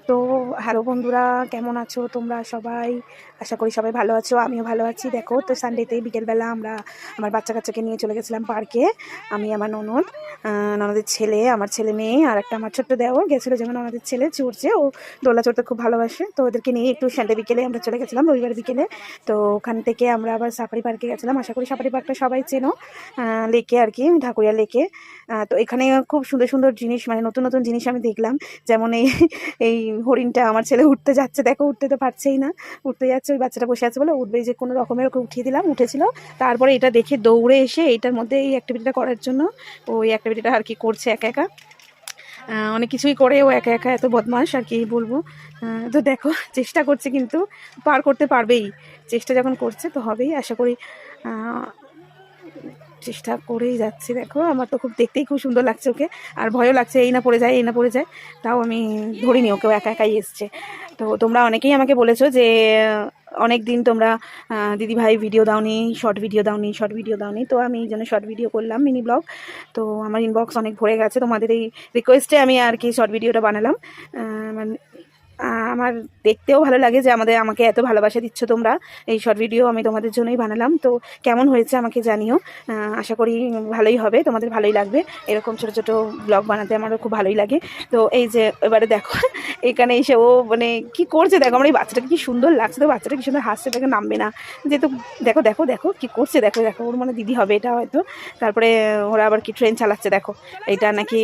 তো হ্যালো বন্ধুরা, কেমন আছো তোমরা সবাই? আশা করি সবাই ভালো আছো, আমিও ভালো আছি। দেখো তো সানডেতে বিকেলবেলা আমরা আমার বাচ্চা কাচ্চাকে নিয়ে চলে গেছিলাম পার্কে। আমি, আমার ননদের ছেলে, আমার ছেলে মেয়ে আর একটা আমার ছোট্ট দেওর গেছিলো। যেমন ননদের ছেলে চড়ছে, ও দোলা চড়তে খুব ভালোবাসে, তো ওদেরকে নিয়ে একটু সানডে বিকেলে আমরা চলে গেছিলাম, রবিবার বিকেলে। তো ওখান থেকে আমরা আবার সাফারি পার্কে গেছিলাম। আশা করি সাফারি পার্কটা সবাই চেনো, লেকে আর কি, ঢাকুরিয়া লেকে। তো এখানে খুব সুন্দর সুন্দর জিনিস, মানে নতুন নতুন জিনিস আমি দেখলাম। যেমন এই হরিণটা, আমার ছেলে উঠতে যাচ্ছে, দেখো উঠতে তো পারছেই না, উঠতে যাচ্ছে, ওই বাচ্চাটা বসে আছে বলে উঠবে, যে কোনো রকমের ওকে উঠিয়ে দিলাম, উঠেছিল। তারপরে এটা দেখে দৌড়ে এসে এইটার মধ্যে এই অ্যাক্টিভিটিটা করার জন্য ওই অ্যাক্টিভিটিটা আর কি করছে একা একা। অনেক কিছুই করে ও একা একা, এত বদমাশ আর কি বলবো। তো দেখো চেষ্টা করছে, কিন্তু পার করতে পারবেই, চেষ্টা যখন করছে তো হবেই আশা করি। চেষ্টা করেই যাচ্ছি। দেখো আমার তো খুব দেখতেই খুব সুন্দর লাগছে ওকে, আর ভয়ও লাগছে, এই না পড়ে যায়, এই না পড়ে যায়। তাও আমি ধরিনি, ওকেও একা একাই এসছে। তো তোমরা অনেকেই আমাকে বলেছো যে অনেক দিন তোমরা দিদিভাই ভিডিও দাওনি, শর্ট ভিডিও দাওনি। তো আমি এই জন্য শর্ট ভিডিও করলাম, মিনি ব্লগ। তো আমার ইনবক্স অনেক ভরে গেছে, তোমাদের এই রিকোয়েস্টে আমি আর কি শর্ট ভিডিওটা বানালাম। মানে আমার দেখতেও ভালো লাগে যে আমাকে এত ভালোবাসা দিচ্ছ তোমরা। এই শর্ট ভিডিও আমি তোমাদের জন্যই বানালাম। তো কেমন হয়েছে আমাকে জানিও, আশা করি ভালোই হবে, তোমাদের ভালোই লাগবে। এরকম ছোটো ছোটো ব্লগ বানাতে আমারও খুব ভালোই লাগে। তো এই যে এবারে দেখো এখানে এসে ও মানে কি করছে দেখো, আমার এই বাচ্চাটাকে কি সুন্দর লাগছে, তো বাচ্চাটা কি সুন্দর হাসছে, তাকে নামবে না যেহেতু। দেখো দেখো দেখো কি করছে, দেখো দেখো, ওর মানে দিদি হবে এটা হয়তো। তারপরে ওরা আবার কি ট্রেন চালাচ্ছে দেখো, এটা নাকি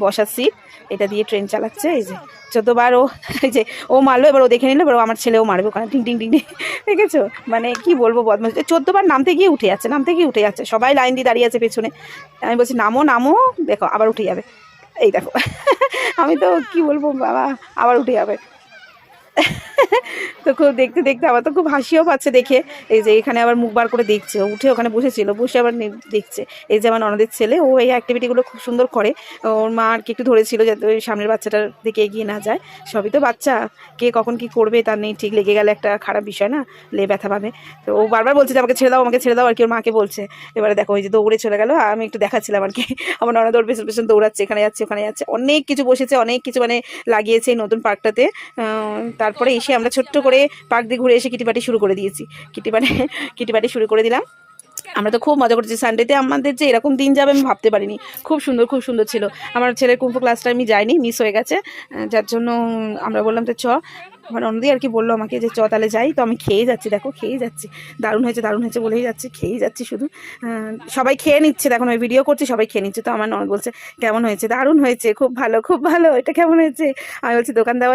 বসার সিট, এটা দিয়ে ট্রেন চালাচ্ছে। এই যে 14 বার ও, এই যে ও মারলো, এবার ও দেখে নিল, এবার আমার ছেলেও মারবে ওখানে, টিং টিং টিং টিং, দেখেছো? মানে কি বলবো, বদমাশ। 14 বার নামতে গিয়ে উঠে যাচ্ছে, সবাই লাইন দিয়ে দাঁড়িয়ে আছে পেছনে। আমি বলছি নামো নামো, দেখো আবার উঠে যাবে, এই দেখো। আমি তো কি বলবো বাবা, আবার উঠে যাবে। তো খুব দেখতে দেখতে আমার তো খুব হাসিও পাচ্ছে দেখে। এই যে এখানে আবার মুখ বার করে দেখছে, উঠে ওখানে বসেছিল, বসে আবার দেখছে। এই যে আমার ননদের ছেলে, ও এই অ্যাক্টিভিটিগুলো খুব সুন্দর করে। ওর মা আর কি একটু ধরেছিল যাতে ওই সামনের বাচ্চাটার দিকে এগিয়ে না যায়। সবই তো বাচ্চা, কে কখন কি করবে তার নেই ঠিক, লেগে গেলে একটা খারাপ বিষয় না, ব্যথা পাবে। তো ও বারবার বলছে যে আমাকে ছেড়ে দাও আর কি, ওর মাকে বলছে। এবারে দেখো ওই যে দৌড়ে চলে গেল, আমি একটু দেখাচ্ছিলাম আর কি। আমার ননদ ওর পেছন পেছন দৌড়াচ্ছে, এখানে যাচ্ছে ওখানে যাচ্ছে, অনেক কিছু বসেছে, অনেক কিছু মানে লাগিয়েছে এই নতুন পার্কটাতে। তারপরে এসে আমরা ছোট্ট করে পার্ক দিয়ে ঘুরে এসে কিটিপাটি শুরু করে দিয়েছি, কিটিপাটি শুরু করে দিলাম। আমরা তো খুব মজা করছি সানডেতে, আমাদের যে এরকম দিন যাবে আমি ভাবতে পারিনি। খুব সুন্দর ছিল। আমার ছেলের কুম্ফু ক্লাসটা আমি যাইনি, মিস হয়ে গেছে, যার জন্য আমরা বললাম তো আমার অন্যদি আর কি বললো আমাকে যে তাহলে যাই। তো আমি খেয়ে যাচ্ছি, দেখো খেয়ে যাচ্ছি, দারুণ হয়েছে বলেই যাচ্ছি, খেয়েই যাচ্ছি শুধু। সবাই খেয়ে নিচ্ছে, দেখুন আমি ভিডিও করছি, সবাই খেয়ে নিচ্ছে। তো আমার ননদ বলছে কেমন হয়েছে, দারুণ হয়েছে, খুব ভালো, এটা কেমন হয়েছে? আমি বলছি দোকান দেওয়া